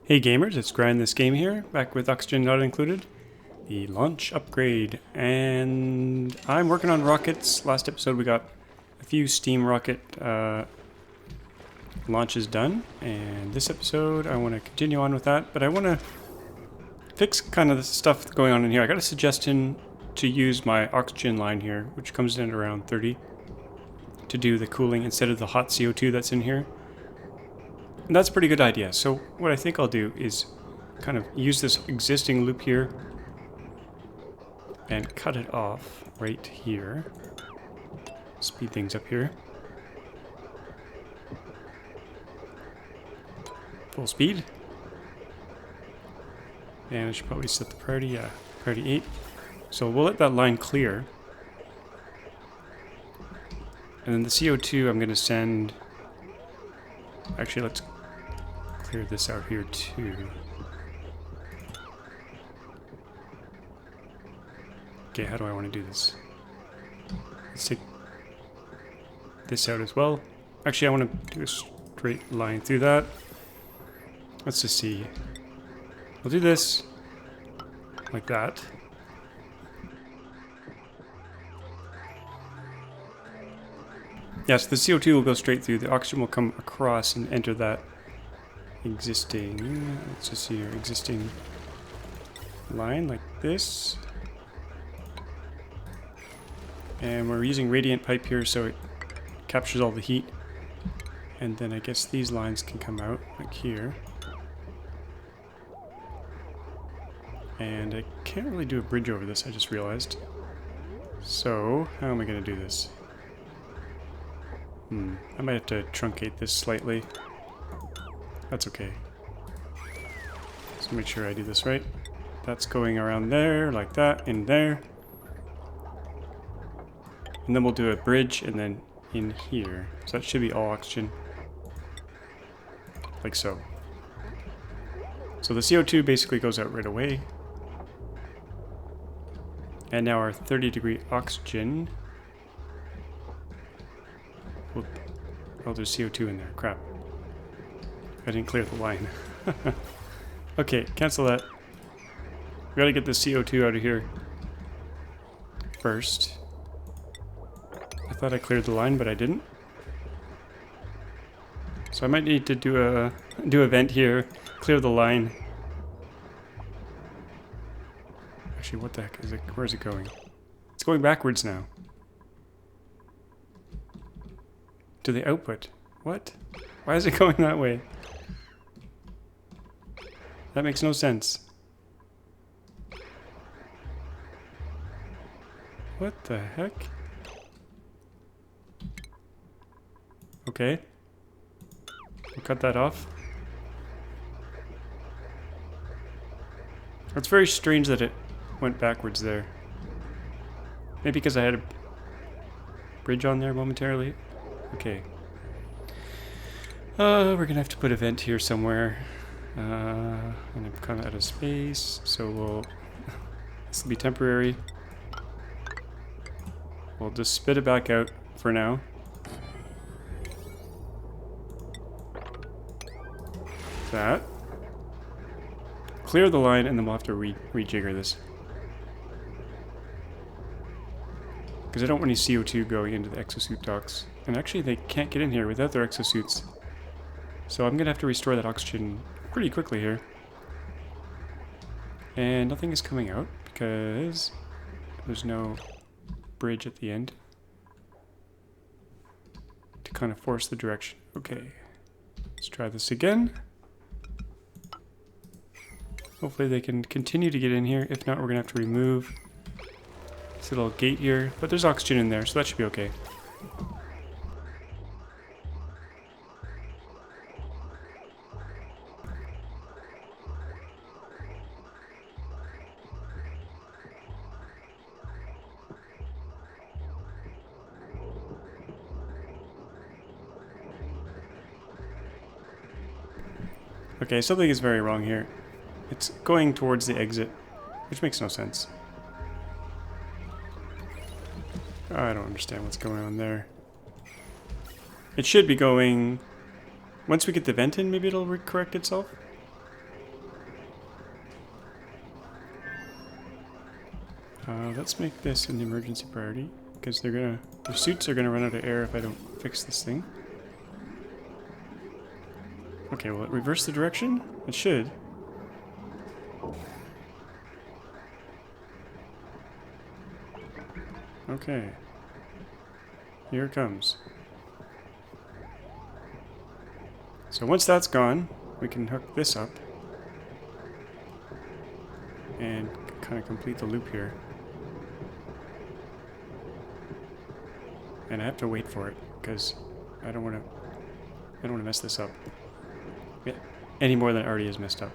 Hey gamers, it's GrindThisGame here, back with Oxygen Not Included, the launch upgrade, and I'm working on rockets. Last episode we got a few steam rocket launches done, and this episode I want to continue on with that, but I want to fix kind of the stuff going on in here. I got a suggestion to use my oxygen line here, which comes in at around 30, to do the cooling instead of the hot CO2 that's in here. And that's a pretty good idea. So what I think I'll do is kind of use this existing loop here and cut it off right here. Speed things up here. Full speed. And I should probably set the priority, yeah, priority 8. So we'll let that line clear. And then the CO2 I'm going to send... Actually, let's clear this out here too. Okay, how do I want to do this? Let's take this out as well. Actually, I want to do a straight line through that. Let's just see. We'll do this like that. Yes, the CO2 will go straight through. The oxygen will come across and enter that existing, let's just see here, existing line like this. And we're using radiant pipe here, so it captures all the heat. And then I guess these lines can come out like here. And I can't really do a bridge over this, I just realized. So, how am I going to do this? I might have to truncate this slightly. That's okay. Let's make sure I do this right. That's going around there, like that, in there. And then we'll do a bridge, and then in here. So that should be all oxygen. Like so. So the CO2 basically goes out right away. And now our 30-degree oxygen... Oh, there's CO2 in there. Crap. I didn't clear the line. Okay, cancel that. We gotta get the CO2 out of here first. I thought I cleared the line, but I didn't. So I might need to do a vent here, clear the line. Actually, what the heck is it? Where's it going? It's going backwards now. To the output. What? Why is it going that way? That makes no sense. What the heck? Okay. We'll cut that off. It's very strange that it went backwards there. Maybe because I had a bridge on there momentarily. Okay. We're gonna have to put a vent here somewhere. And I'm kind of out of space, so this will be temporary. We'll just spit it back out for now. That. Clear the line, and then we'll have to rejigger this. Because I don't want any CO2 going into the exosuit docks. And actually, they can't get in here without their exosuits. So I'm going to have to restore that oxygen pretty quickly here. And nothing is coming out because there's no bridge at the end to kind of force the direction. Okay, let's try this again. Hopefully they can continue to get in here. If not, we're going to have to remove this little gate here. But there's oxygen in there, so that should be okay. Okay, something is very wrong here. It's going towards the exit, which makes no sense. I don't understand what's going on there. It should be going... Once we get the vent in, maybe it'll correct itself? Let's make this an emergency priority, because their suits are gonna run out of air if I don't fix this thing. Okay, will it reverse the direction? It should. Okay. Here it comes. So once that's gone, we can hook this up and kind of complete the loop here. And I have to wait for it because I don't want to mess this up. Yeah, any more than it already is messed up.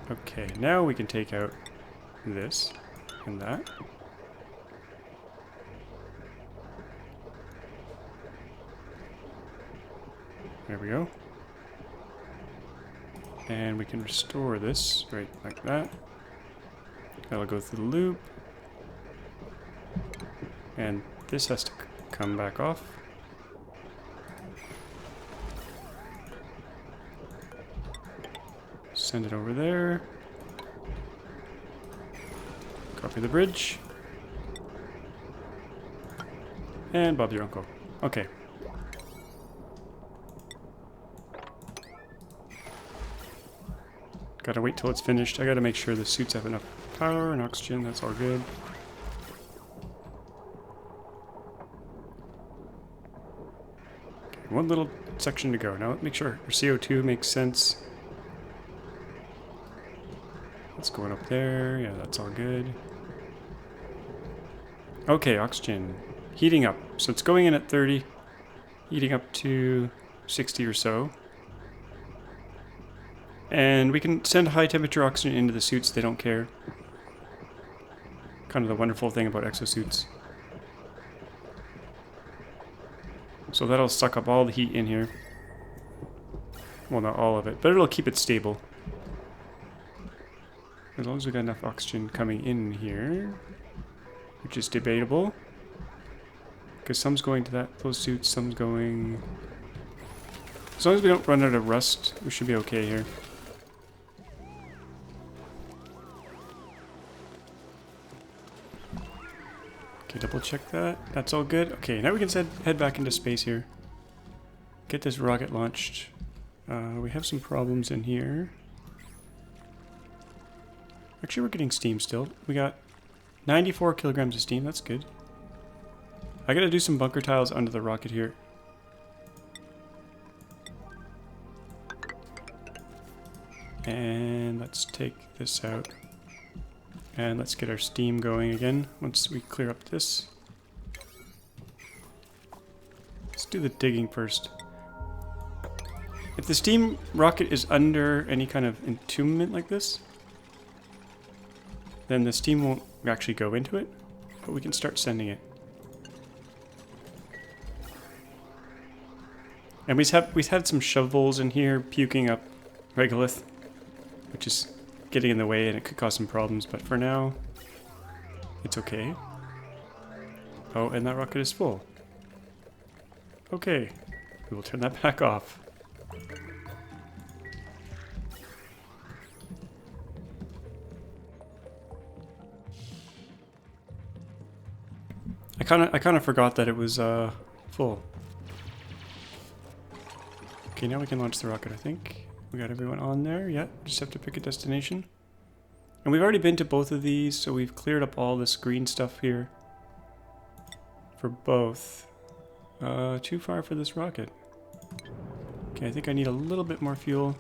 Okay, now we can take out this and that. There we go. And we can restore this right like that. That'll go through the loop. And this has to come back off. Send it over there. Copy the bridge. And Bob your uncle. Okay. Gotta wait till it's finished. I gotta make sure the suits have enough power and oxygen. That's all good. Okay, one little section to go. Now let's make sure our CO2 makes sense. That's going up there. Yeah, that's all good. Okay, oxygen. Heating up. So it's going in at 30. Heating up to 60 or so. And we can send high temperature oxygen into the suits, they don't care. Kind of the wonderful thing about exosuits. So that'll suck up all the heat in here. Well, not all of it, but it'll keep it stable. As long as we got enough oxygen coming in here, which is debatable. Because some's going to those suits, some's going... As long as we don't run out of rust, we should be okay here. Okay, double check that. That's all good. Okay, now we can head back into space here. Get this rocket launched. We have some problems in here. Actually, we're getting steam still. We got 94 kilograms of steam. That's good. I gotta do some bunker tiles under the rocket here. And let's take this out. And let's get our steam going again once we clear up this. Let's do the digging first. If the steam rocket is under any kind of entombment like this, then the steam won't actually go into it, but we can start sending it. And we've had some shovels in here puking up regolith, which is getting in the way and it could cause some problems, but for now, it's okay. Oh, and that rocket is full. Okay, we will turn that back off. I kind of forgot that it was full. Okay, now we can launch the rocket, I think. We got everyone on there. Yeah, just have to pick a destination. And we've already been to both of these, so we've cleared up all this green stuff here for both. Too far for this rocket. Okay, I think I need a little bit more fuel.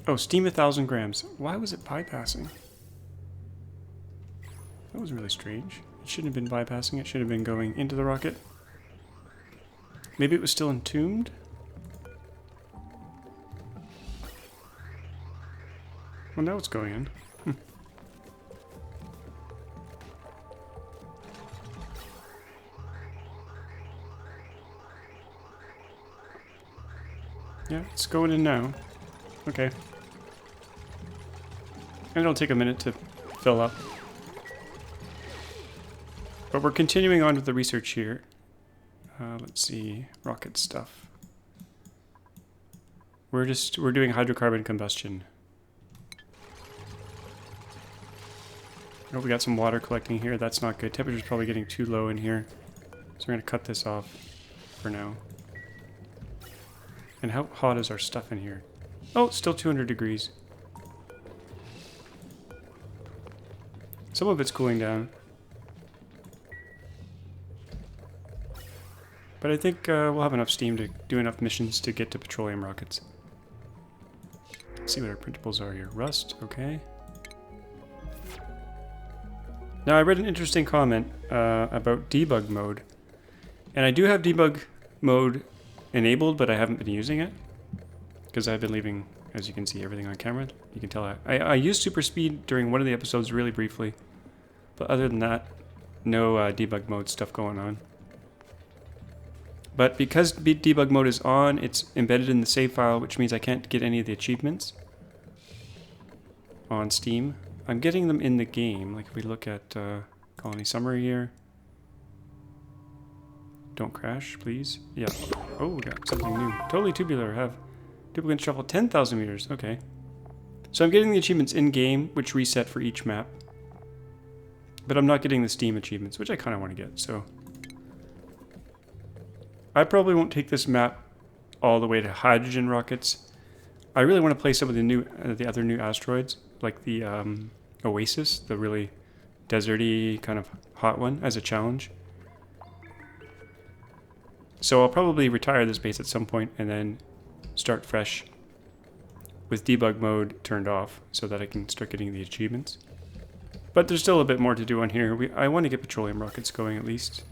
Oh, steam 1,000 grams. Why was it bypassing? That was really strange. It shouldn't have been bypassing. It should have been going into the rocket. Maybe it was still entombed? Well, now it's going in. Yeah, it's going in now. Okay. And it'll take a minute to fill up. But we're continuing on with the research here. Let's see, rocket stuff. We're doing hydrocarbon combustion. Oh, we got some water collecting here. That's not good. Temperature's probably getting too low in here. So we're going to cut this off for now. And how hot is our stuff in here? Oh, it's still 200 degrees. Some of it's cooling down. But I think we'll have enough steam to do enough missions to get to petroleum rockets. Let's see what our printables are here. Rust, okay. Now I read an interesting comment about debug mode. And I do have debug mode enabled, but I haven't been using it. Because I've been leaving, as you can see, everything on camera. You can tell I used super speed during one of the episodes really briefly. But other than that, no debug mode stuff going on. But because debug mode is on, it's embedded in the save file, which means I can't get any of the achievements on Steam. I'm getting them in the game. Like if we look at Colony Summary here. Don't crash, please. Yeah. Oh, we got something new. Totally tubular. Have Duplicant shuffle 10,000 meters. Okay. So I'm getting the achievements in-game, which reset for each map. But I'm not getting the Steam achievements, which I kind of want to get, so... I probably won't take this map all the way to hydrogen rockets. I really want to play some of the other new asteroids, like the Oasis, the really deserty kind of hot one, as a challenge. So I'll probably retire this base at some point and then start fresh with debug mode turned off so that I can start getting the achievements. But there's still a bit more to do on here. I want to get petroleum rockets going at least.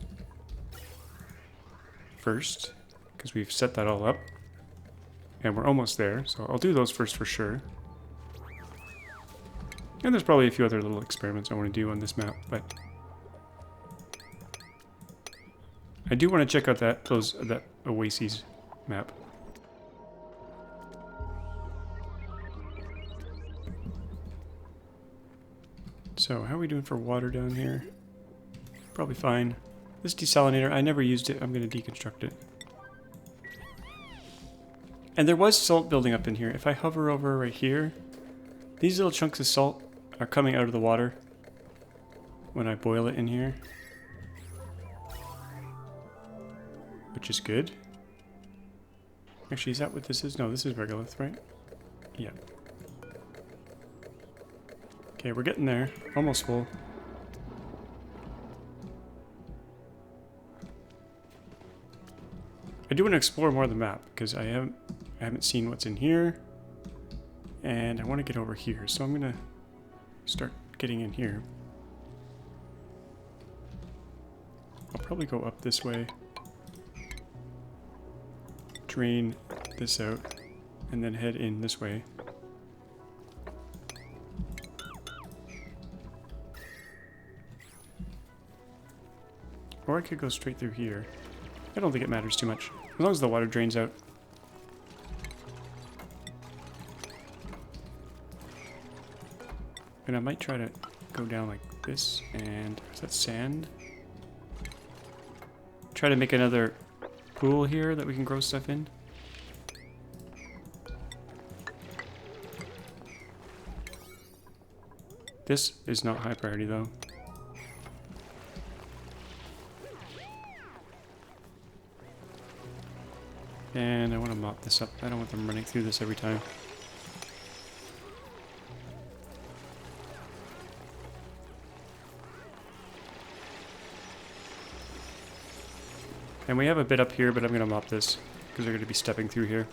First, because we've set that all up. And we're almost there, so I'll do those first for sure. And there's probably a few other little experiments I want to do on this map, but... I do want to check out that Oasis map. So, how are we doing for water down here? Probably fine. This desalinator, I never used it. I'm going to deconstruct it. And there was salt building up in here. If I hover over right here, these little chunks of salt are coming out of the water when I boil it in here. Which is good. Actually, is that what this is? No, this is regolith, right? Yeah. Okay, we're getting there. Almost full. I do want to explore more of the map because I haven't seen what's in here, and I want to get over here. So I'm gonna start getting in here. I'll probably go up this way, drain this out, and then head in this way. Or I could go straight through here. I don't think it matters too much, as long as the water drains out. And I might try to go down like this, and is that sand? Try to make another pool here that we can grow stuff in. This is not high priority though. And I want to mop this up. I don't want them running through this every time. And we have a bit up here, but I'm going to mop this because they're going to be stepping through here.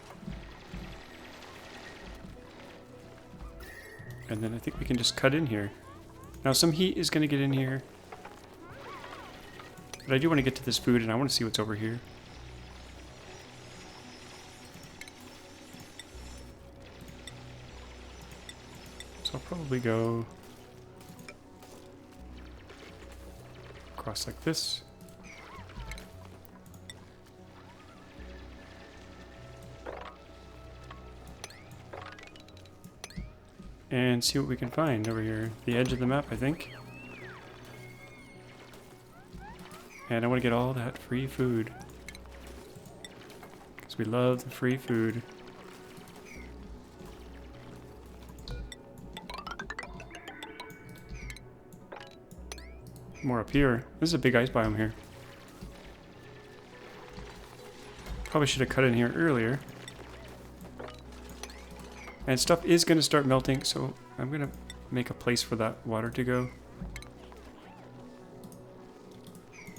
And then I think we can just cut in here. Now some heat is going to get in here. But I do want to get to this food and I want to see what's over here. I'll probably go across like this. And see what we can find over here. The edge of the map, I think. And I want to get all that free food. Because we love the free food. more up here. This is a big ice biome here. Probably should have cut in here earlier. And stuff is going to start melting, so I'm going to make a place for that water to go.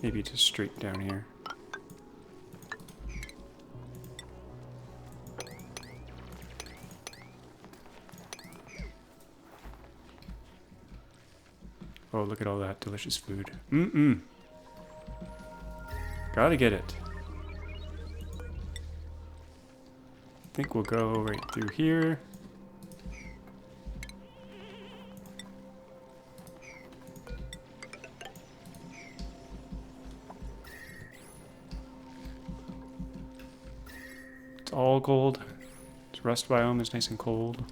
Maybe just straight down here. Oh, look at all that delicious food. Mm-mm. Gotta get it. I think we'll go right through here. It's all gold. This rust biome is nice and cold.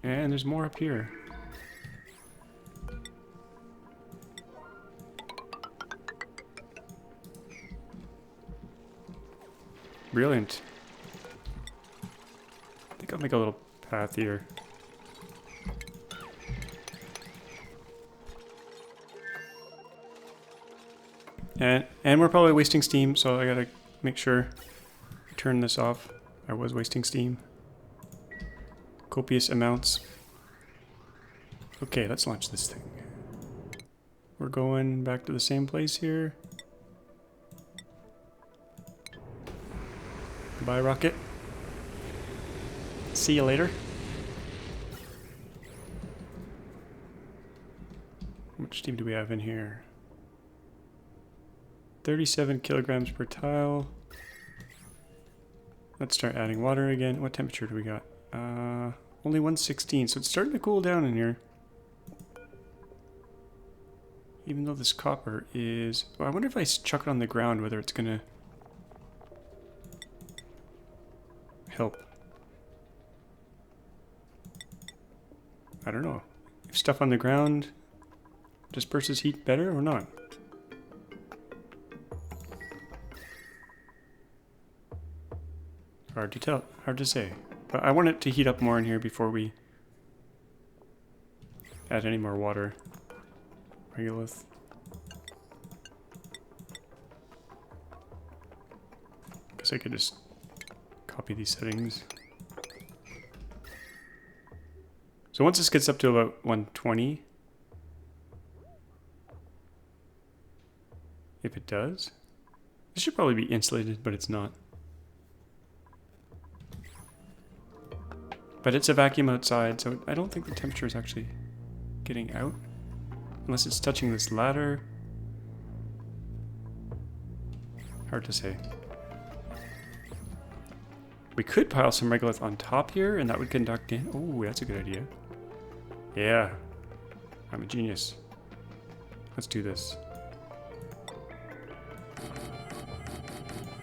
And there's more up here. Brilliant. I think I'll make a little path here. And we're probably wasting steam, so I gotta make sure I turn this off. I was wasting steam. Copious amounts. Okay, let's launch this thing. We're going back to the same place here. Bye, rocket. See you later. How much steam do we have in here? 37 kilograms per tile. Let's start adding water again. What temperature do we got? Only 116, so it's starting to cool down in here. Even though this copper is... Well, I wonder if I chuck it on the ground, whether it's gonna help. I don't know. If stuff on the ground disperses heat better or not. Hard to tell. Hard to say. But I want it to heat up more in here before we add any more water. Regolith. Guess I could just copy these settings. So once this gets up to about 120, if it does, this should probably be insulated, but it's not. But it's a vacuum outside, so I don't think the temperature is actually getting out. Unless it's touching this ladder. Hard to say. We could pile some regolith on top here, and that would conduct in. Oh, that's a good idea. Yeah. I'm a genius. Let's do this.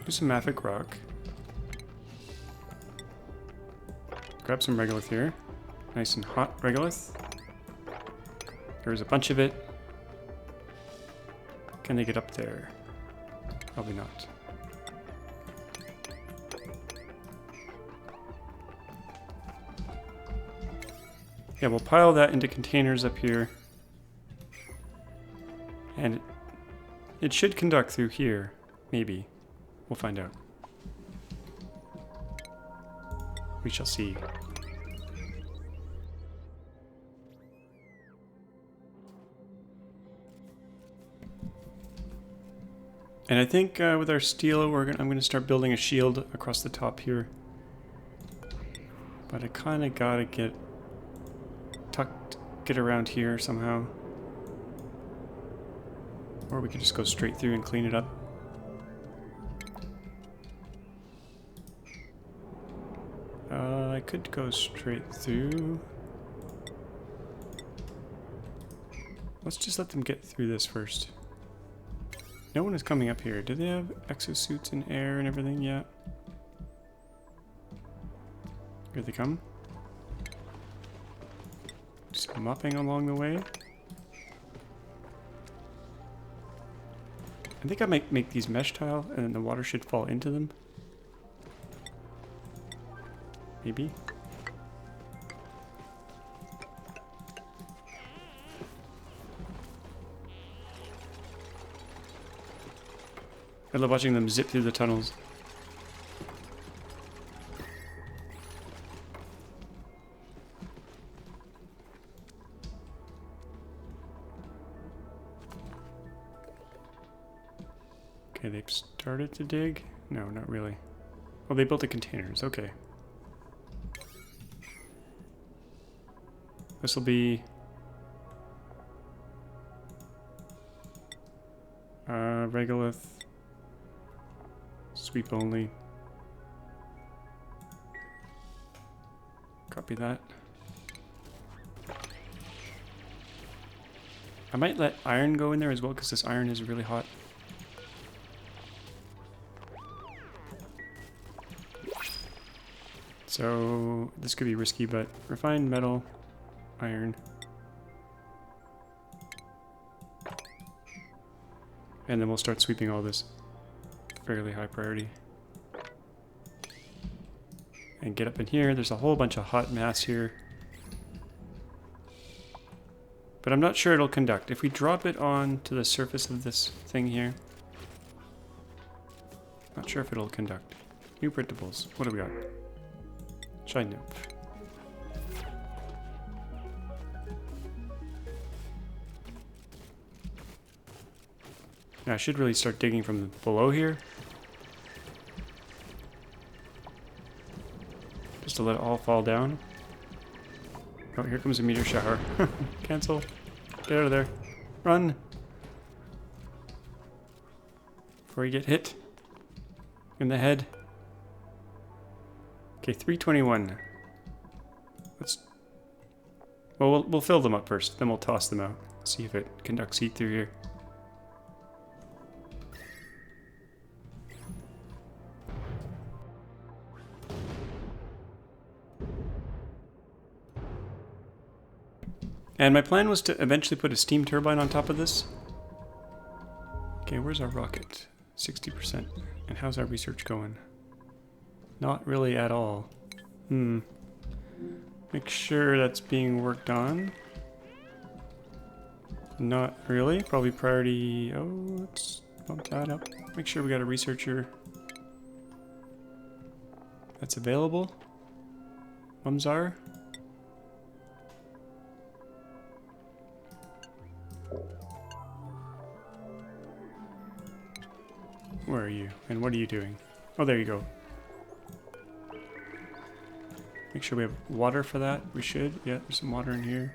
Do some mafic rock. Grab some regolith here. Nice and hot regolith. There's a bunch of it. Can they get up there? Probably not. Yeah, we'll pile that into containers up here. And it should conduct through here. Maybe. We'll find out. We shall see. And I think with our steel, I'm going to start building a shield across the top here. But I kind of got to get around here somehow. Or we could just go straight through and clean it up. I could go straight through. Let's just let them get through this first. No one is coming up here. Do they have exosuits and air and everything yet? Here they come. Just mopping along the way. I think I might make these mesh tile and then the water should fall into them. maybe. I love watching them zip through the tunnels. Okay, they've started to dig? No, not really. Oh, they built the containers. Okay. This will be... regolith. Sweep only. Copy that. I might let iron go in there as well because this iron is really hot. So this could be risky, but refined metal, iron. And then we'll start sweeping all this fairly high priority. And get up in here. There's a whole bunch of hot mass here. But I'm not sure it'll conduct. If we drop it on to the surface of this thing here, not sure if it'll conduct. New printables. What do we got? Shine nymph. Now I should really start digging from below here. Just to let it all fall down. Oh, here comes a meteor shower. Cancel. Get out of there. Run. Before you get hit in the head. Okay, 321. Well, we'll fill them up first, then we'll toss them out. See if it conducts heat through here. And my plan was to eventually put a steam turbine on top of this. Okay, where's our rocket? 60%. And how's our research going? Not really at all. Make sure that's being worked on. Not really. Probably priority... Oh, let's bump that up. Make sure we got a researcher that's available. Mumzar. Where are you? And what are you doing? Oh, there you go. Make sure we have water for that. We should. Yeah, there's some water in here.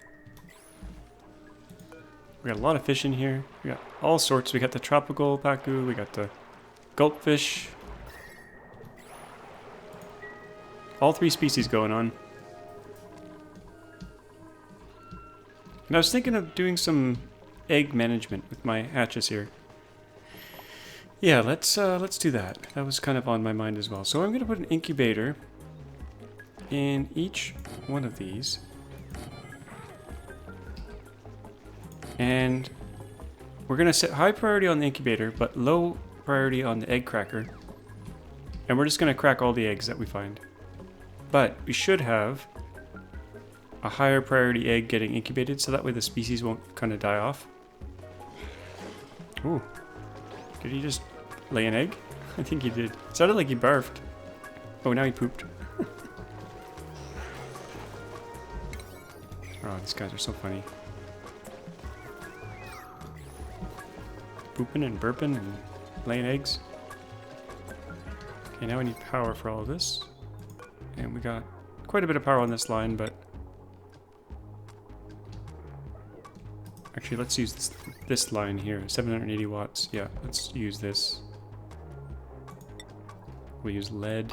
We got a lot of fish in here. We got all sorts. We got the tropical pacu. We got the gulp fish. All three species going on. And I was thinking of doing some egg management with my hatches here. Yeah, let's do that. That was kind of on my mind as well. So I'm going to put an incubator in each one of these. And we're going to set high priority on the incubator, but low priority on the egg cracker. And we're just going to crack all the eggs that we find. But we should have a higher priority egg getting incubated, so that way the species won't kind of die off. Ooh. Did he just lay an egg? I think he did. It sounded like he barfed. Oh, now he pooped. Oh, these guys are so funny. Pooping and burping and laying eggs. Okay, now we need power for all of this. And we got quite a bit of power on this line, but... Actually, let's use this line here. 780 watts. Yeah, let's use this. We'll use lead.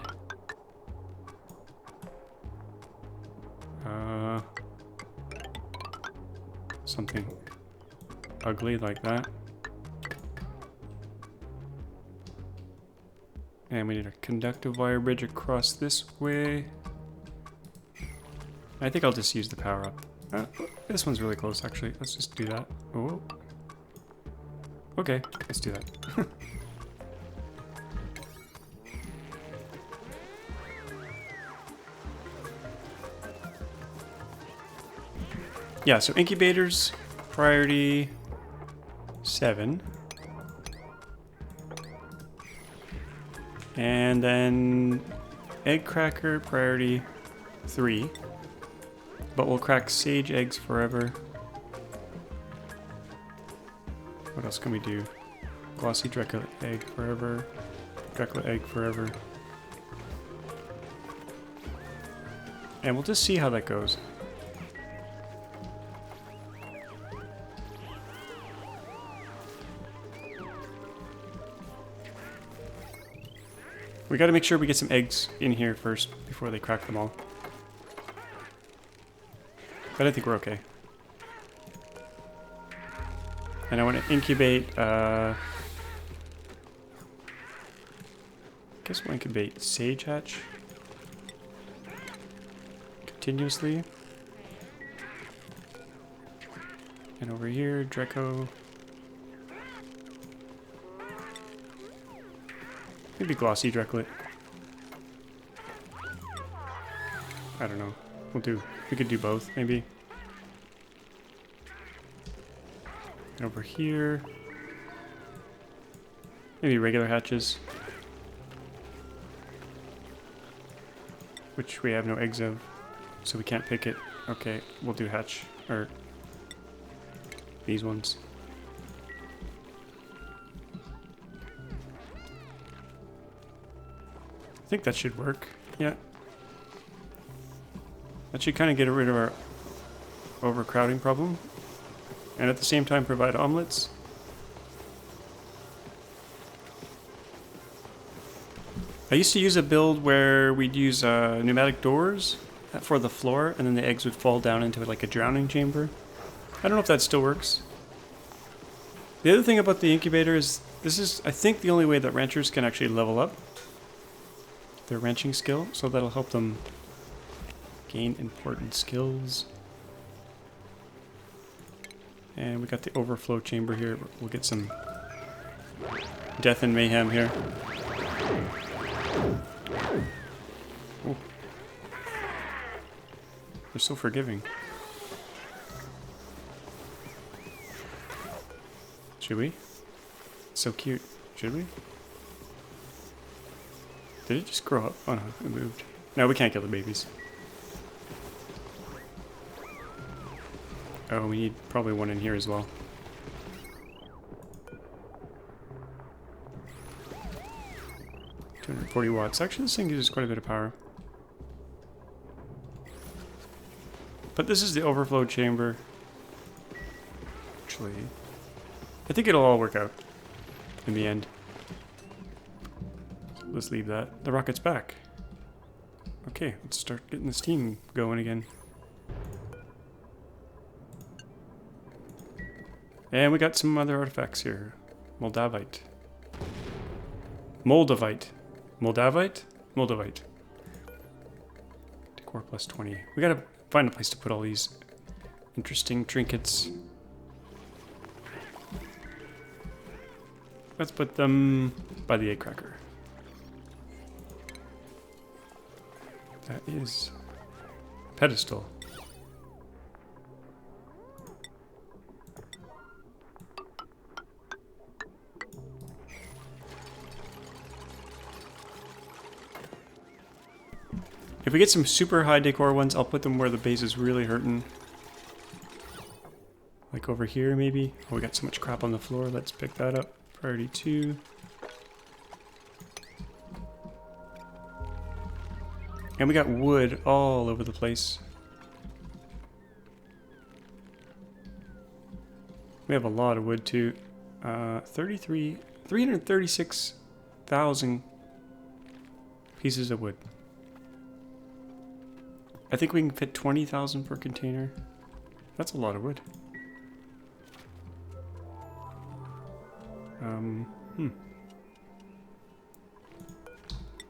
Something ugly like that. And we need a conductive wire bridge across this way. I think I'll just use the power up. This one's really close, actually. Let's just do that. Oh. Okay, let's do that. Yeah, so incubators, priority 7. And then egg cracker, priority 3. But we'll crack sage eggs forever. What else can we do? Glossy Dracula egg forever. Dracula egg forever. And we'll just see how that goes. We gotta make sure we get some eggs in here first before they crack them all. But I think we're okay. And I want to incubate, I guess we'll incubate Sage Hatch continuously. And over here, Draco. Maybe Glossy Dracolet. I don't know. We'll do. We could do both, maybe. And over here, maybe regular hatches, which we have no eggs of, so we can't pick it. Okay, we'll do hatch, or these ones. I think that should work. Yeah. That should kind of get rid of our overcrowding problem. And at the same time provide omelets. I used to use a build where we'd use pneumatic doors for the floor, and then the eggs would fall down into like a drowning chamber. I don't know if that still works. The other thing about the incubator is this is, I think, the only way that ranchers can actually level up their ranching skill, so that'll help them gain important skills. And we got the overflow chamber here. We'll get some death and mayhem here. Ooh. They're so forgiving. Should we? It's so cute. Should we? Did it just grow up? Oh no, it moved. No, we can't kill the babies. Oh, we need probably one in here as well. 240 watts. Actually, this thing uses quite a bit of power. But this is the overflow chamber. Actually, I think it'll all work out in the end. So let's leave that. The rocket's back. Okay, let's start getting the steam going again. And we got some other artifacts here. Moldavite. Moldavite. Moldavite? Moldavite. Decor plus 20. We gotta find a place to put all these interesting trinkets. Let's put them by the egg cracker. That is pedestal. If we get some super high decor ones, I'll put them where the base is really hurting. Like over here, maybe. Oh, we got so much crap on the floor. Let's pick that up. Priority 2. And we got wood all over the place. We have a lot of wood too. 336,000 pieces of wood. I think we can fit 20,000 per container. That's a lot of wood.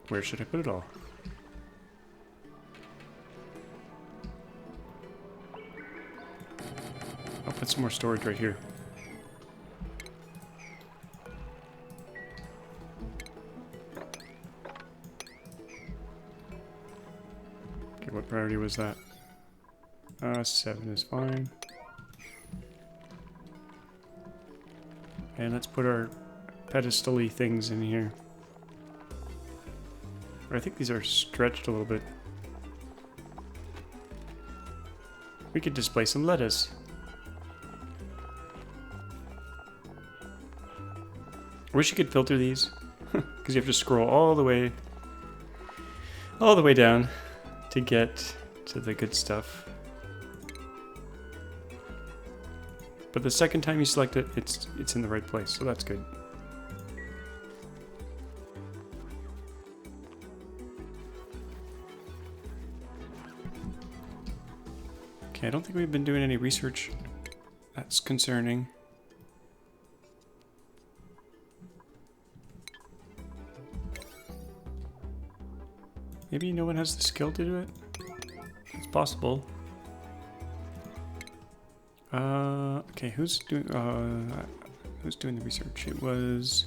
Where should I put it all? I'll put some more storage right here. Okay, what priority was that? 7 is fine. And let's put our pedestal-y things in here. I think these are stretched a little bit. We could display some lettuce. I wish you could filter these, because you have to scroll all the way down to get to the good stuff. But the second time you select it, it's in the right place, so that's good. Okay, I don't think we've been doing any research that's concerning. Maybe no one has the skill to do it? It's possible. Okay, who's doing the research? It was...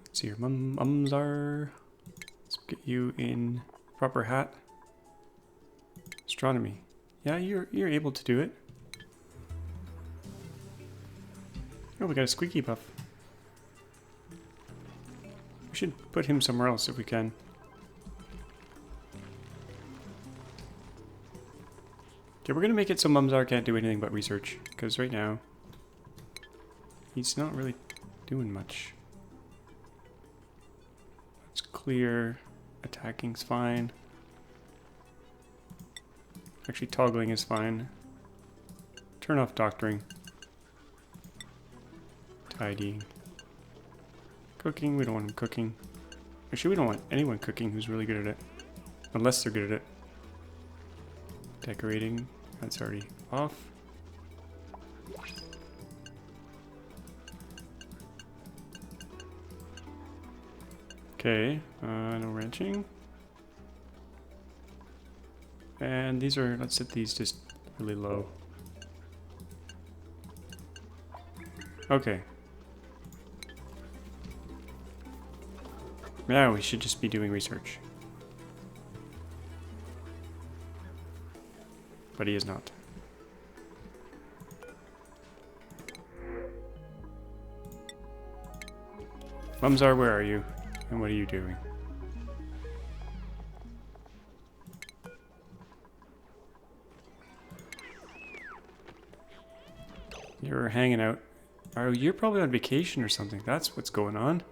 Let's see here, Mumsar. Let's get you in proper hat. Astronomy. Yeah, you're able to do it. Oh, we got a squeaky puff. We should put him somewhere else if we can. Okay, we're gonna make it so Mumsar can't do anything but research, because right now he's not really doing much. It's clear. Attacking's fine. Actually, toggling is fine. Turn off doctoring. Tidying. Cooking, we don't want him cooking. Actually, we don't want anyone cooking who's really good at it. Unless they're good at it. Decorating, that's already off. Okay, no ranching. And these are, let's set these just really low. Okay. Now we should just be doing research. But he is not. Mumsar, where are you? And what are you doing? You're hanging out. Oh, you're probably on vacation or something. That's what's going on.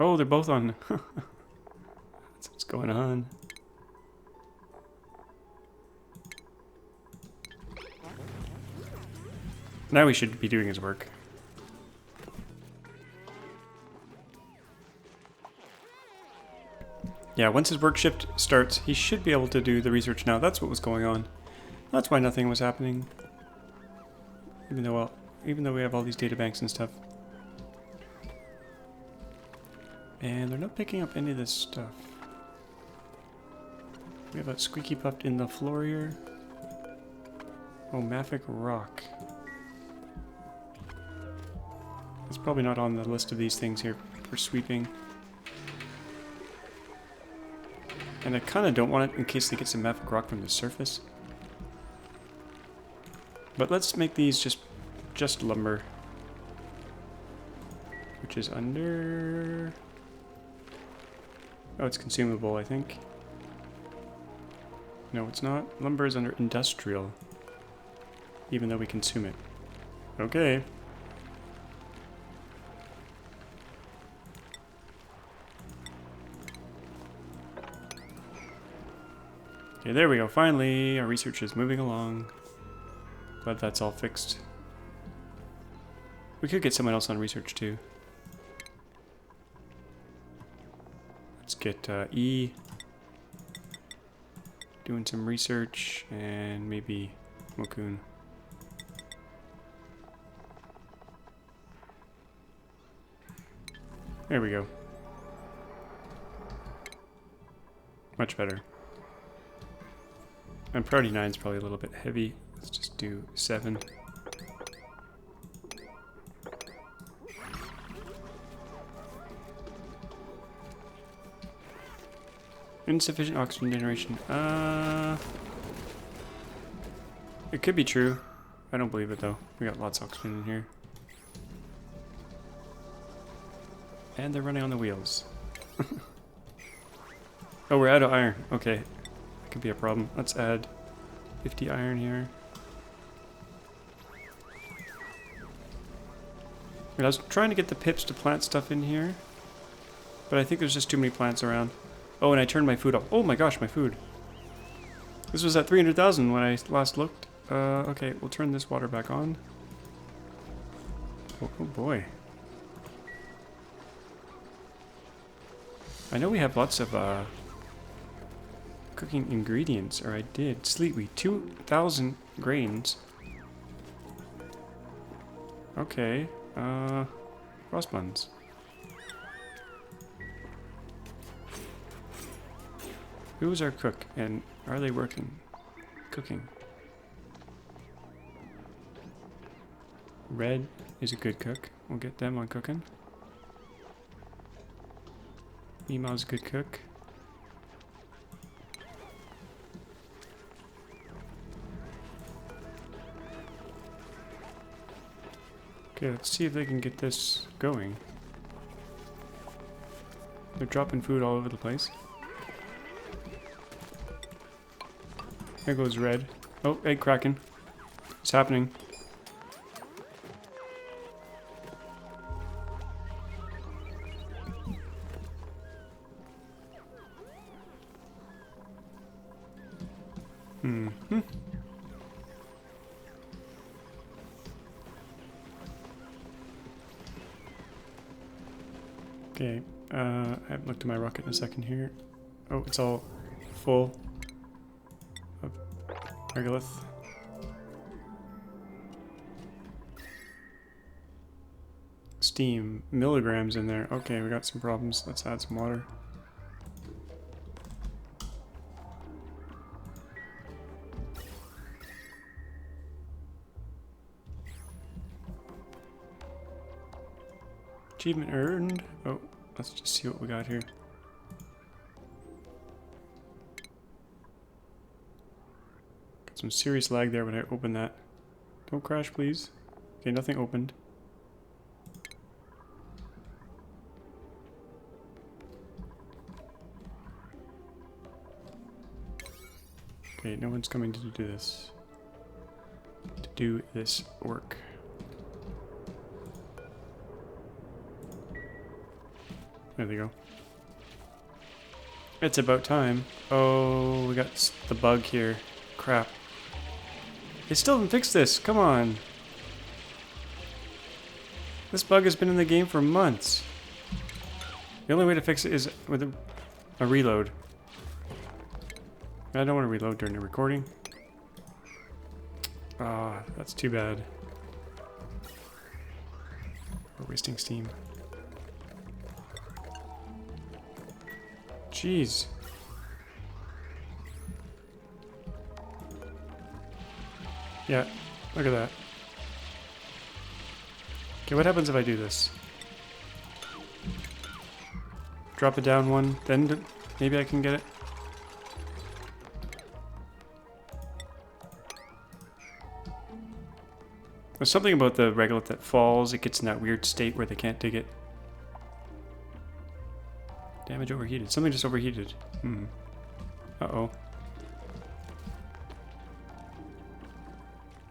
Oh, they're both on. That's what's going on. Now we should be doing his work. Yeah, once his work shift starts, he should be able to do the research now. That's what was going on. That's why nothing was happening. Even though we have all these data banks and stuff. And they're not picking up any of this stuff. We have a squeaky puffed in the floor here. Oh, Mafic rock. It's probably not on the list of these things here for sweeping. And I kind of don't want it in case they get some Mafic rock from the surface. But let's make these just lumber. Which is under... Oh, it's consumable, I think. No, it's not. Lumber is under industrial. Even though we consume it. Okay. Okay, there we go. Finally, our research is moving along. Glad that's all fixed. We could get someone else on research too. Let's get E doing some research, and maybe Mokun. There we go. Much better. And priority 9 is probably a little bit heavy. Let's just do 7. Insufficient oxygen generation. It could be true. I don't believe it though. We got lots of oxygen in here. And they're running on the wheels. Oh, we're out of iron. Okay. That could be a problem. Let's add 50 iron here. And I was trying to get the pips to plant stuff in here, but I think there's just too many plants around. Oh, and I turned my food off. Oh my gosh, my food. This was at 300,000 when I last looked. Okay, we'll turn this water back on. Oh boy. I know we have lots of cooking ingredients, or I did. Sleet wheat, 2,000 grains. Okay, frost buns. Who's our cook, and are they working? Cooking. Red is a good cook. We'll get them on cooking. Email's a good cook. Okay, let's see if they can get this going. They're dropping food all over the place. There goes red. Oh, egg cracking. It's happening. Mm-hmm. Okay, I haven't looked at my rocket in a second here. Oh, it's all full of regolith. Steam, milligrams in there. Okay, we got some problems. Let's add some water. Achievement earned. Oh, let's just see what we got here. Got some serious lag there when I opened that. Don't crash, please. Okay, nothing opened. Okay, no one's coming to do this. To do this work. There they go. It's about time. Oh, we got the bug here. Crap. They still haven't fixed this. Come on. This bug has been in the game for months. The only way to fix it is with a reload. I don't want to reload during the recording. Ah, that's too bad. We're wasting steam. Jeez. Yeah, look at that. Okay, what happens if I do this? Drop it down one, then maybe I can get it. There's something about the regolith that falls, it gets in that weird state where they can't dig it. Damage overheated. Something just overheated. Uh-oh.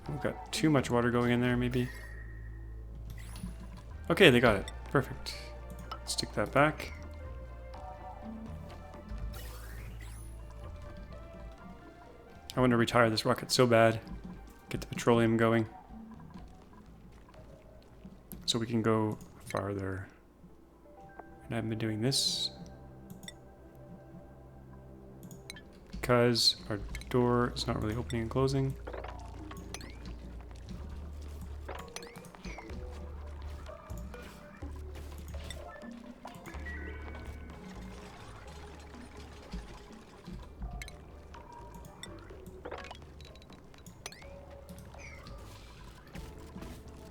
We've got too much water going in there, maybe. Okay, they got it. Perfect. Stick that back. I want to retire this rocket so bad. Get the petroleum going. So we can go farther. And I haven't been doing this because our door is not really opening and closing.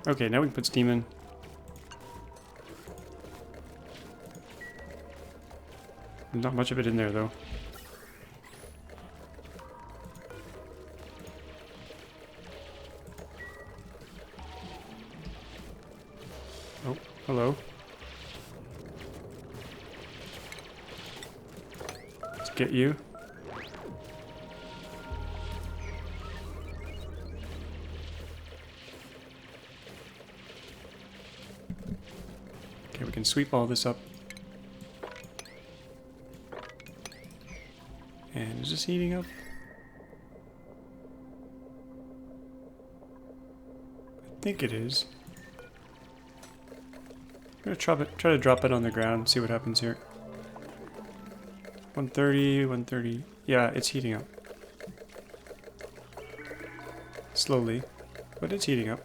Okay, now we can put steam in. Not much of it in there, though. Hello. Let's get you. Okay, we can sweep all this up. And is this heating up? I think it is. I'm gonna try to drop it on the ground, see what happens here. 130, 130. Yeah, it's heating up. Slowly, but it's heating up.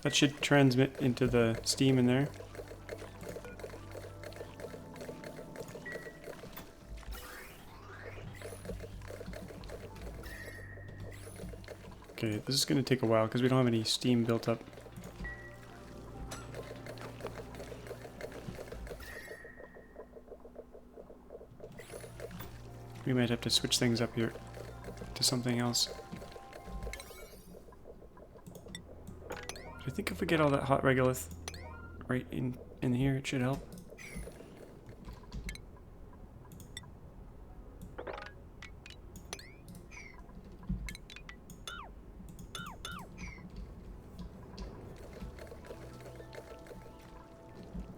That should transmit into the steam in there. Okay, this is going to take a while because we don't have any steam built up. We might have to switch things up here to something else. But I think if we get all that hot regolith right in here, it should help.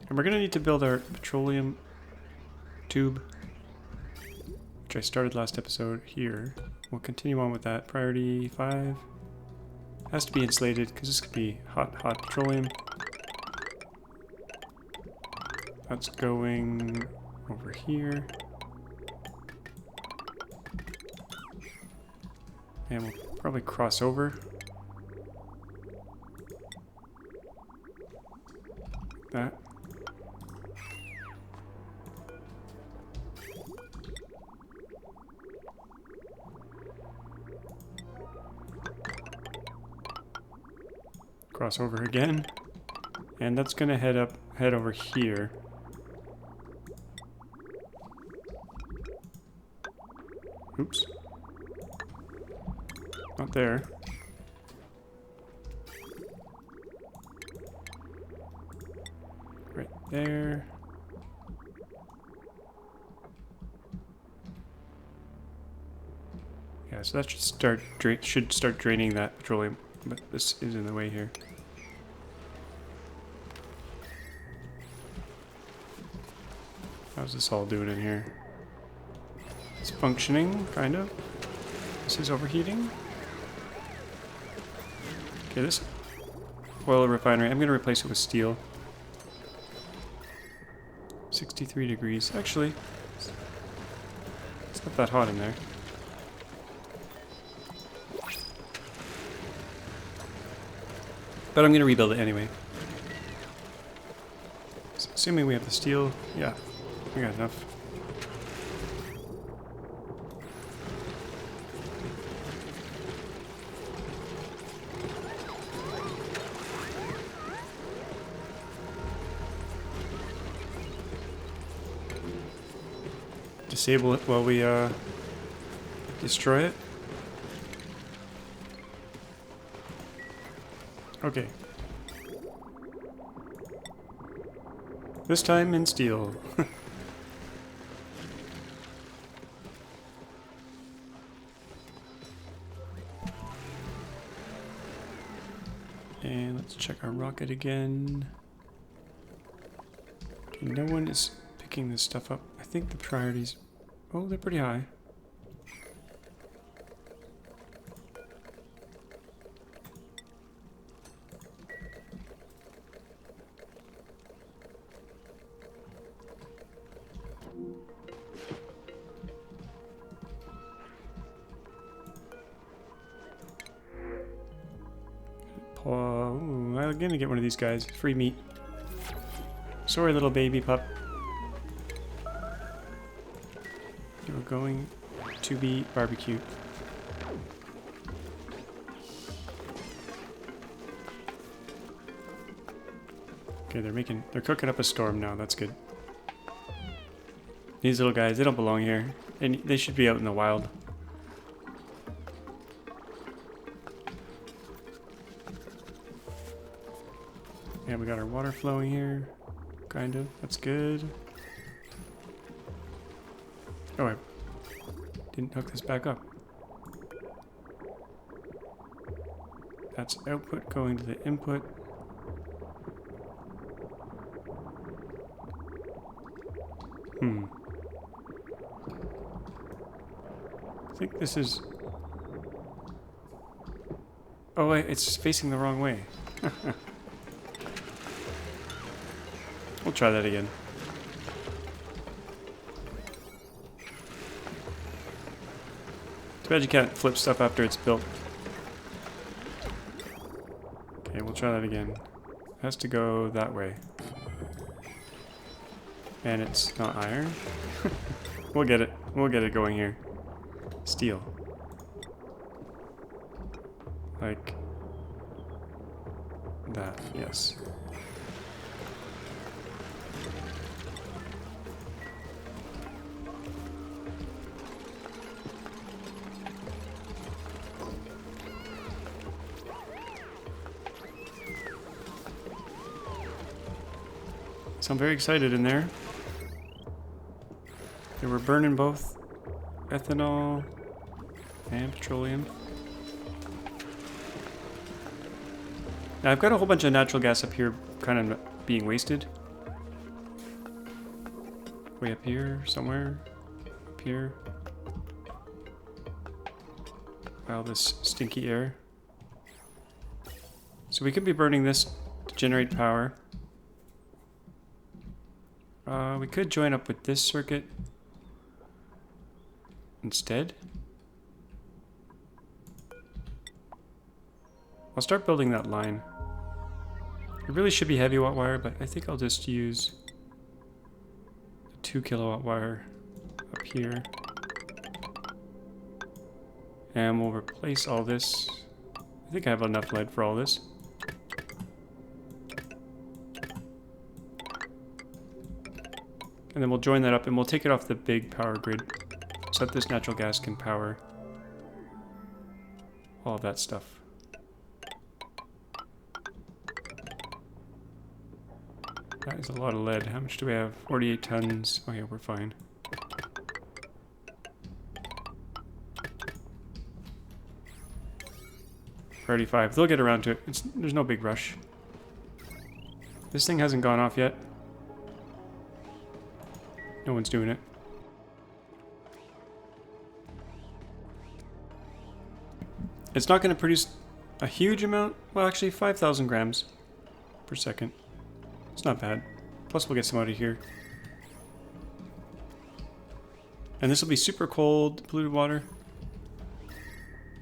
And we're going to need to build our petroleum tube, which I started last episode here. We'll continue on with that. Priority 5. Has to be insulated because this could be hot petroleum. That's going over here. And we'll probably cross over. That. Cross over again, and that's gonna head over here. Oops, not there. Right there. Yeah, so that should start draining that petroleum. But this is in the way here. How's this all doing in here? It's functioning, kind of. This is overheating. Okay, this oil refinery, I'm going to replace it with steel. 63 degrees. Actually, it's not that hot in there. But I'm going to rebuild it anyway. So assuming we have the steel, yeah, we got enough. Disable it while we destroy it. Okay. This time in steel. And let's check our rocket again. Okay, no one is picking this stuff up. I think the priorities... Oh, they're pretty high. Ooh, I'm gonna get one of these guys. Free meat. Sorry, little baby pup. You're going to be barbecued. Okay, they're cooking up a storm now. That's good. These little guys, they don't belong here. And they should be out in the wild. And we got our water flowing here. Kind of. That's good. Oh, I didn't hook this back up. That's output going to the input. I think this is... Oh wait, it's facing the wrong way. We'll try that again. Too bad you can't flip stuff after it's built. Okay, we'll try that again. It has to go that way. And it's not iron. We'll get it. We'll get it going here. Steel. Like that, yes. So I'm very excited in there. They were burning both ethanol and petroleum. Now I've got a whole bunch of natural gas up here kind of being wasted. Way up here, somewhere. Up here. Wow, this stinky air. So we could be burning this to generate power. We could join up with this circuit instead. I'll start building that line. It really should be heavy watt wire, but I think I'll just use a 2 kilowatt wire up here. And we'll replace all this. I think I have enough lead for all this. And then we'll join that up and we'll take it off the big power grid so that this natural gas can power all of that stuff. That is a lot of lead. How much do we have? 48 tons. Oh yeah, we're fine. $35. They'll get around to it. There's no big rush. This thing hasn't gone off yet. No one's doing it. It's not going to produce a huge amount. Well, actually, 5,000 grams per second. It's not bad. Plus, we'll get some out of here. And this will be super cold, polluted water.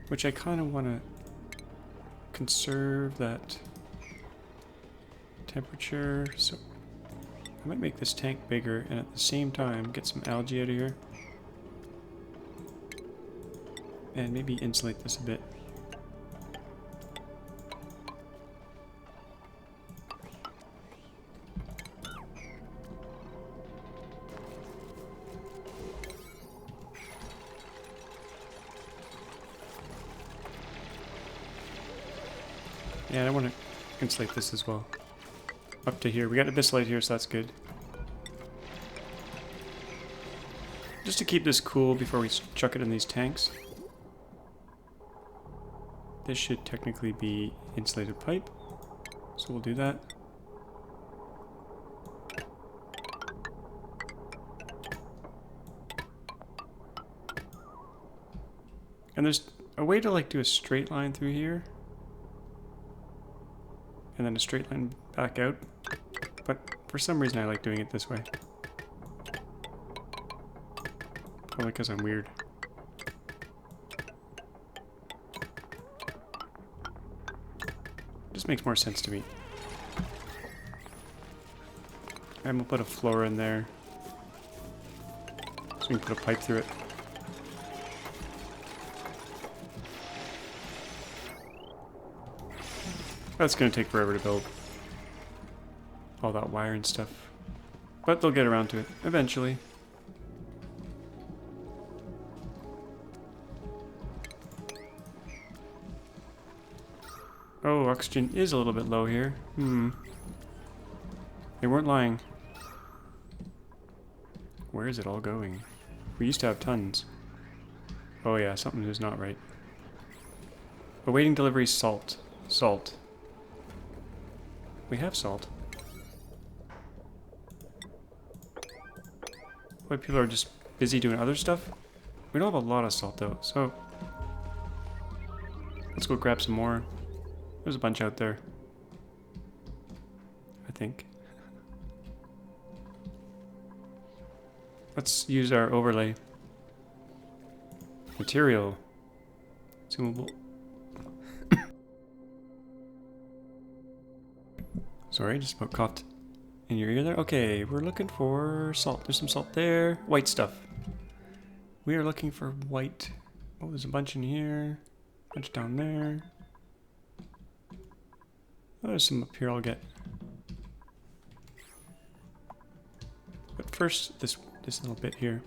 Which I kind of want to conserve that temperature. So I might make this tank bigger and at the same time get some algae out of here. And maybe insulate this a bit. Yeah, I want to insulate this as well. Up to here. We got abyss light here, so that's good. Just to keep this cool before we chuck it in these tanks. This should technically be insulated pipe, so we'll do that. And there's a way to like do a straight line through here. And then a straight line back out. But for some reason I like doing it this way. Probably because I'm weird. Just makes more sense to me. And we'll put a Flora in there. So we can put a pipe through it. That's going to take forever to build. All that wire and stuff. But they'll get around to it eventually. Oh, oxygen is a little bit low here. They weren't lying. Where is it all going? We used to have tons. Oh yeah, something is not right. Awaiting delivery salt. Salt. We have salt. What, people are just busy doing other stuff? We don't have a lot of salt though, so let's go grab some more. There's a bunch out there, I think. Let's use our overlay. Material. Consumable. Sorry, just about coughed in your ear there. Okay, we're looking for salt. There's some salt there. White stuff. We are looking for white. Oh, there's a bunch in here. A bunch down there. Oh, there's some up here I'll get. But first, this little bit here.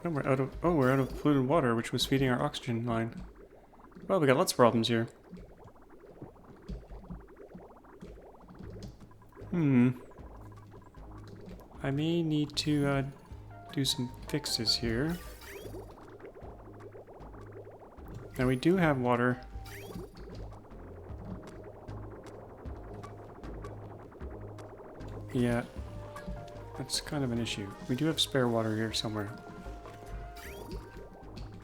And we're out of polluted water, which was feeding our oxygen line. Well, we got lots of problems here. I may need to do some fixes here. Now we do have water. Yeah, that's kind of an issue. We do have spare water here somewhere.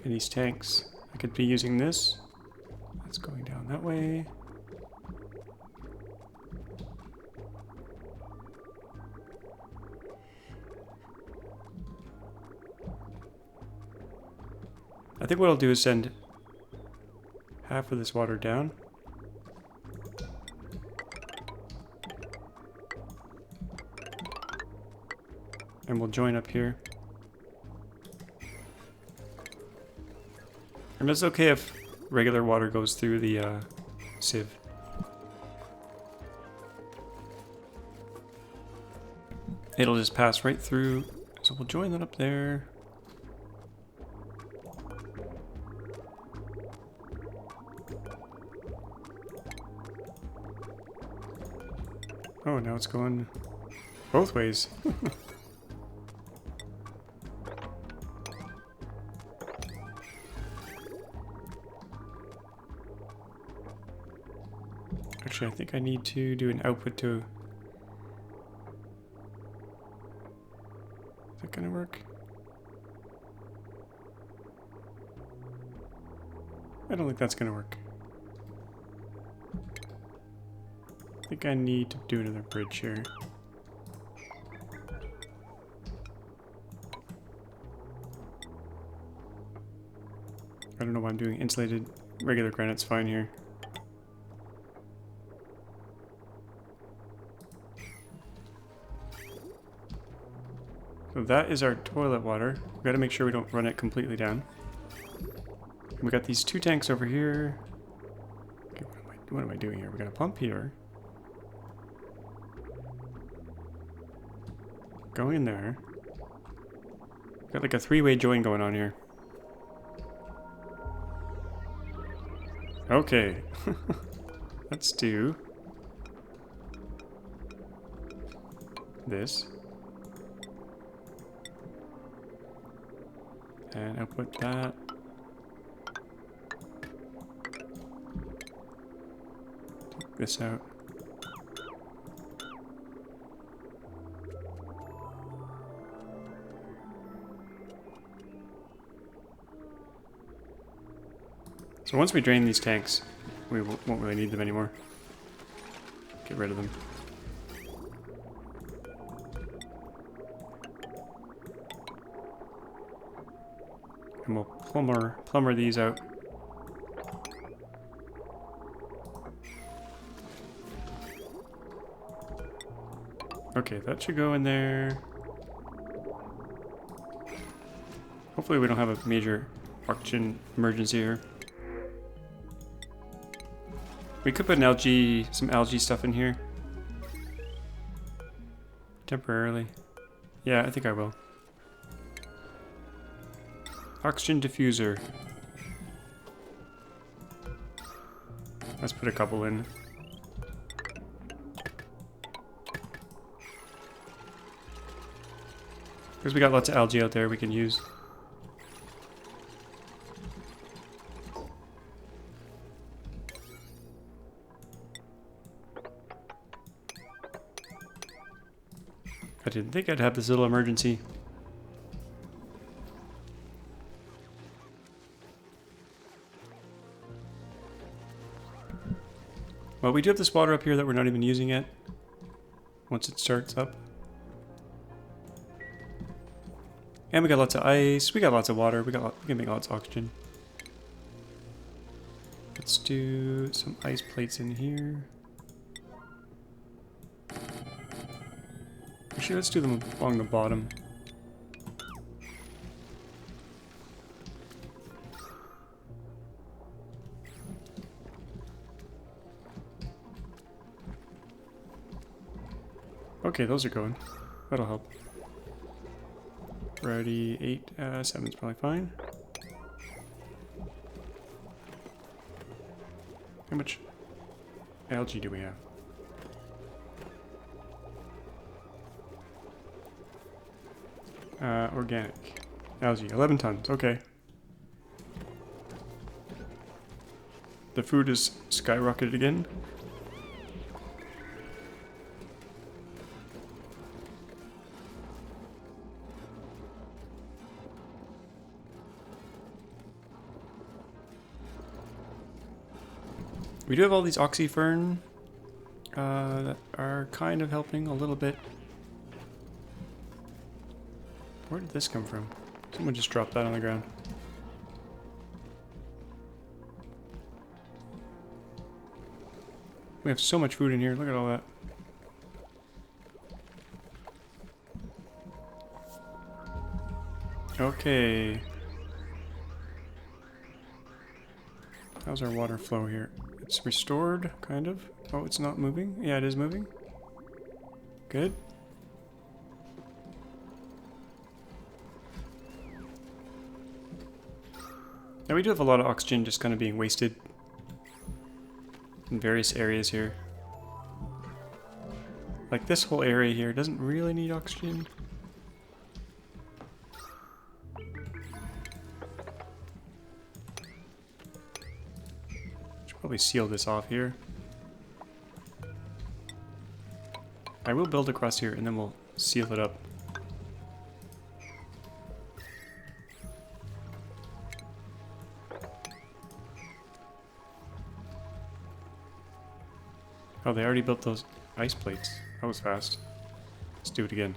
In these tanks. I could be using this. That's going down that way. I think what I'll do is send half of this water down. And we'll join up here. And it's okay if regular water goes through the sieve. It'll just pass right through. So we'll join that up there. Oh, now it's going both ways. Actually, I think I need to do an output to... Is that gonna work? I don't think that's gonna work. I think I need to do another bridge here. I don't know why I'm doing insulated. Regular granite's fine here. So that is our toilet water. We gotta make sure we don't run it completely down. And we got these two tanks over here. Okay, what am I doing here? We got a pump here. Go in there. Got like a three-way join going on here. Okay. Let's do this. And output that. Take this out. So once we drain these tanks, we won't really need them anymore. Get rid of them. And we'll plumber these out. Okay, that should go in there. Hopefully we don't have a major oxygen emergency here. We could put an some algae stuff in here. Temporarily. Yeah, I think I will. Oxygen diffuser. Let's put a couple in. Because we got lots of algae out there we can use. I didn't think I'd have this little emergency. Well, we do have this water up here that we're not even using yet. Once it starts up. And we got lots of ice. We got lots of water. We can make lots of oxygen. Let's do some ice plates in here. Actually, let's do them along the bottom. Okay, those are going. That'll help. Ready, 8, 7's probably fine. How much algae do we have? Organic. Algae, 11 tons, okay. The food is skyrocketed again. We do have all these Oxyfern that are kind of helping a little bit. Where did this come from? Someone just dropped that on the ground. We have so much food in here. Look at all that. Okay. How's our water flow here? It's restored, kind of. Oh, it's not moving? Yeah, it is moving. Good. Now we do have a lot of oxygen just kind of being wasted in various areas here. Like this whole area here doesn't really need oxygen. Probably seal this off here. I will build across here and then we'll seal it up. Oh, they already built those ice plates. That was fast. Let's do it again.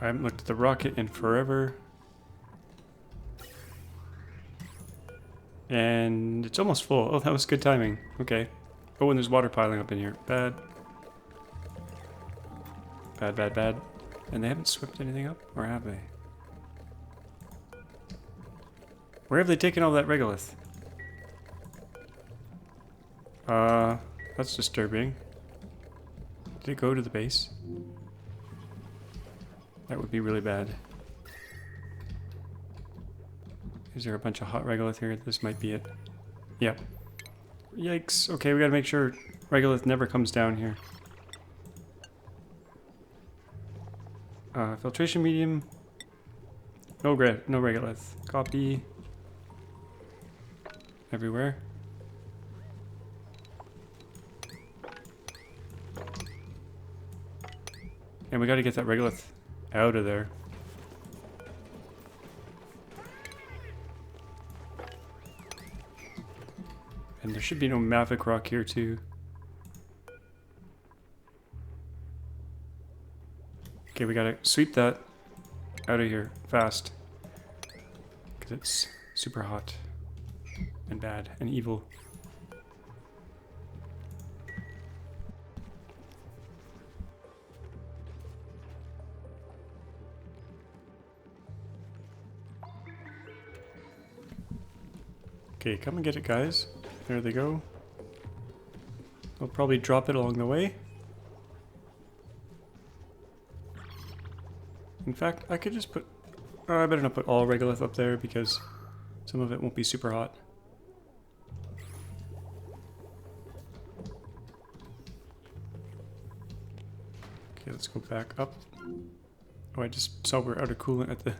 I haven't looked at the rocket in forever. And it's almost full. Oh, that was good timing. Okay. Oh, and there's water piling up in here. Bad. Bad, bad, bad. And they haven't swept anything up? Or have they? Where have they taken all that regolith? That's disturbing. Did it go to the base? That would be really bad. Is there a bunch of hot regolith here? This might be it. Yep. Yikes. Okay, we gotta make sure regolith never comes down here. Filtration medium. No regolith. Copy. Everywhere. And we gotta get that regolith out of there. And there should be no mafic rock here too. Okay, we gotta sweep that out of here fast. Because it's super hot and bad and evil. Okay, come and get it, guys. There they go. I'll probably drop it along the way. In fact, I could just put... Oh, I better not put all regolith up there because some of it won't be super hot. Okay, let's go back up. Oh, I just saw we're out of coolant at the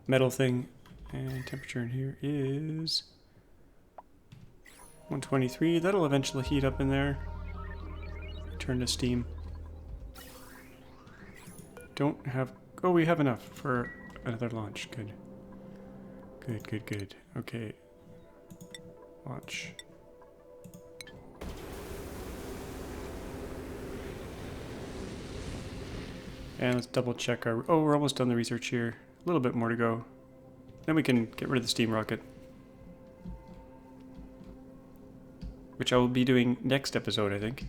metal thing. And temperature in here is 123. That'll eventually heat up in there. Turn to steam. Don't have... Oh, we have enough for another launch. Good. Good, good, good. Okay. Launch. And let's double check our... Oh, we're almost done the research here. A little bit more to go. Then we can get rid of the steam rocket. Which I will be doing next episode, I think.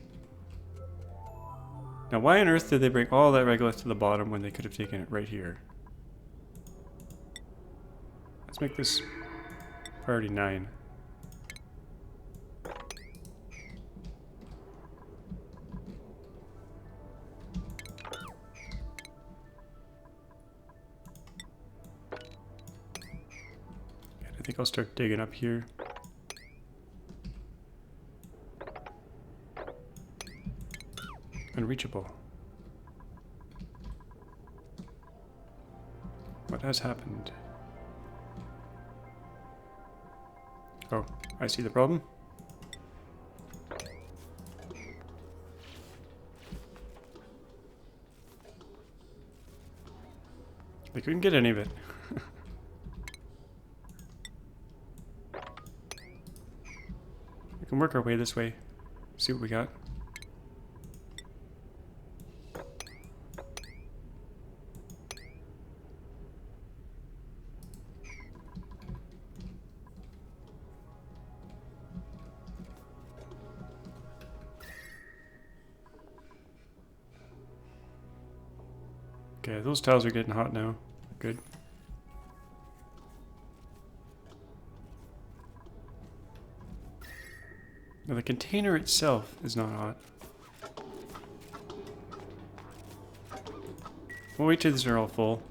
Now, why on earth did they bring all that regolith to the bottom when they could have taken it right here? Let's make this priority 9. I think I'll start digging up here. Unreachable. What has happened? Oh, I see the problem. They couldn't get any of it. We can work our way this way. See what we got. Okay, those tiles are getting hot now. Good. Now the container itself is not hot. We'll wait till these are all full.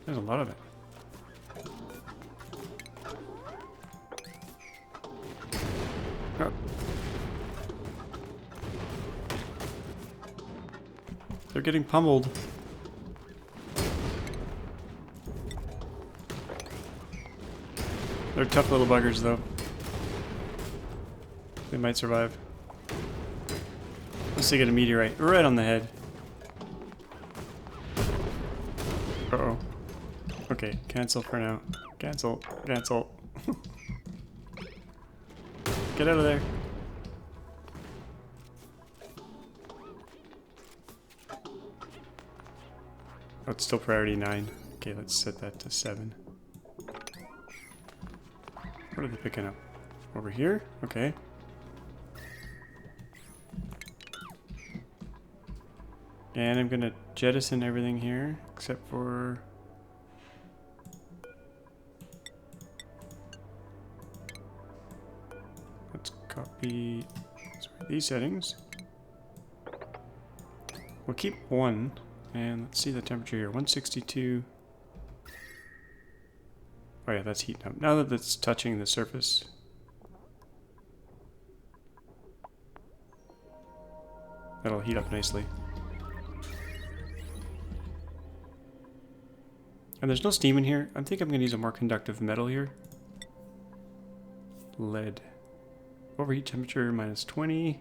There's a lot of it. Oh. They're getting pummeled. They're tough little buggers, though. They might survive. Unless they get a meteorite right on the head. Uh-oh. Okay, cancel for now. Cancel. Cancel. Get out of there. Oh, it's still priority 9. Okay, let's set that to 7. What are they picking up? Over here? Okay. And I'm gonna jettison everything here, except for... Let's copy these settings. We'll keep 1, and let's see the temperature here, 162. Oh yeah, that's heating up. Now that it's touching the surface. That'll heat up nicely. And there's no steam in here. I think I'm going to use a more conductive metal here. Lead. Overheat temperature minus 20.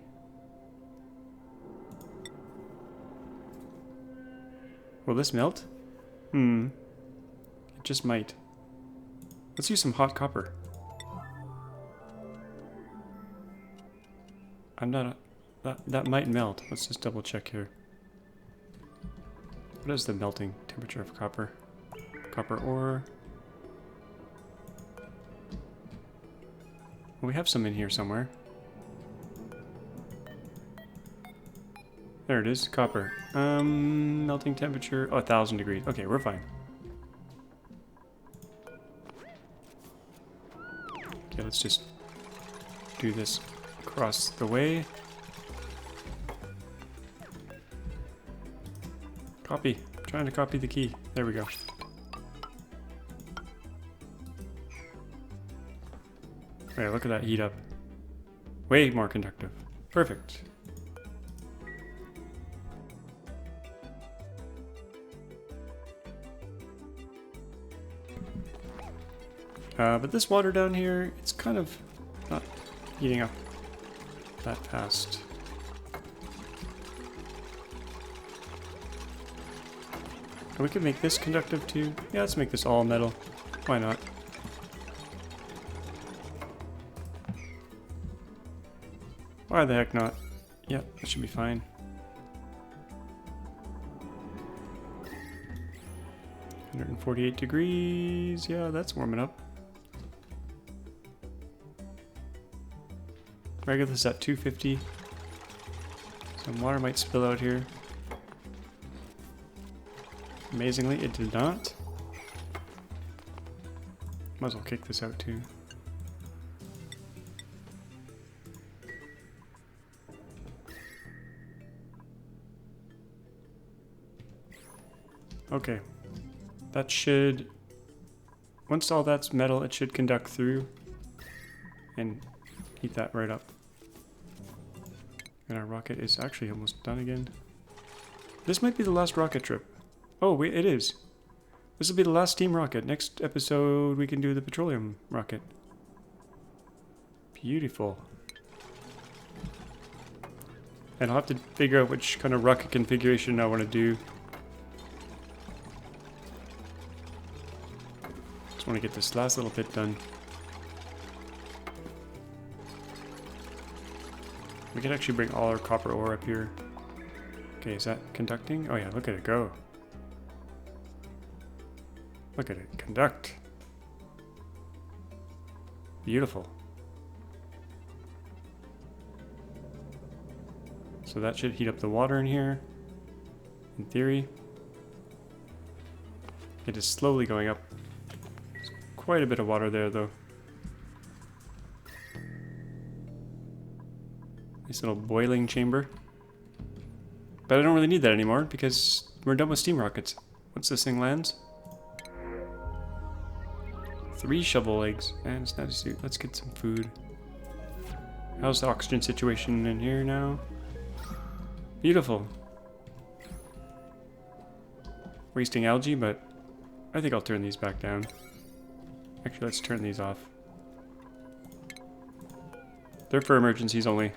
Will this melt? It just might. Let's use some hot copper. I'm not... That might melt. Let's just double check here. What is the melting temperature of copper? Copper ore. Well, we have some in here somewhere. There it is, copper. Melting temperature, 1,000 degrees. Okay, we're fine. let's just do this across the way. Copy. I'm trying to copy the key. There we go. Wait, look at that heat up. Way more conductive. Perfect. But this water down here, it's kind of not heating up that fast. And we could make this conductive too. Yeah, let's make this all metal. Why not? Why the heck not? Yeah, that should be fine. $148 degrees. Yeah, that's warming up. Regular is at 250. Some water might spill out here. Amazingly, it did not. Might as well kick this out too. Okay. That should... Once all that's metal, it should conduct through and heat that right up. And our rocket is actually almost done again. This might be the last rocket trip. Oh, wait, it is. This will be the last steam rocket. Next episode, we can do the petroleum rocket. Beautiful. And I'll have to figure out which kind of rocket configuration I want to do. Just want to get this last little bit done. We can actually bring all our copper ore up here. Okay, is that conducting? Oh yeah, look at it go. Look at it conduct. Beautiful. So that should heat up the water in here, in theory. It is slowly going up. There's quite a bit of water there though. Nice little boiling chamber. But I don't really need that anymore because we're done with steam rockets. Once this thing lands. 3 shovel legs and a snazzy suit. Let's get some food. How's the oxygen situation in here now? Beautiful. Wasting algae, but I think I'll turn these back down. Actually, let's turn these off. They're for emergencies only.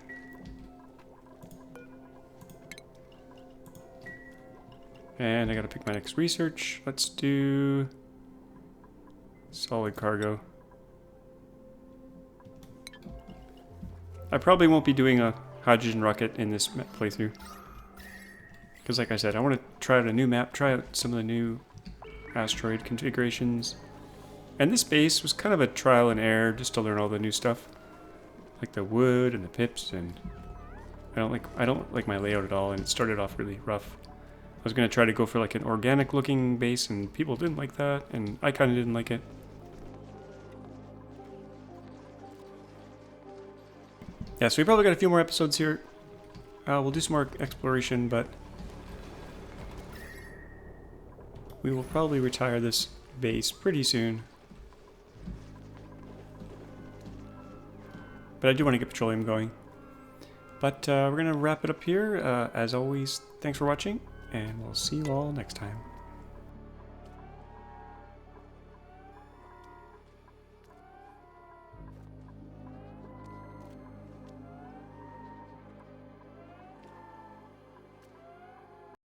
And I gotta pick my next research. Let's do solid cargo. I probably won't be doing a hydrogen rocket in this playthrough. Because like I said, I want to try out a new map, try out some of the new asteroid configurations. And this base was kind of a trial and error just to learn all the new stuff. Like the wood and the pips, and I don't like my layout at all, and it started off really rough. I was going to try to go for like an organic looking base, and people didn't like that, and I kind of didn't like it. Yeah, so we probably got a few more episodes here. We'll do some more exploration, but we will probably retire this base pretty soon. But I do want to get petroleum going. But we're going to wrap it up here. As always, thanks for watching, and we'll see you all next time.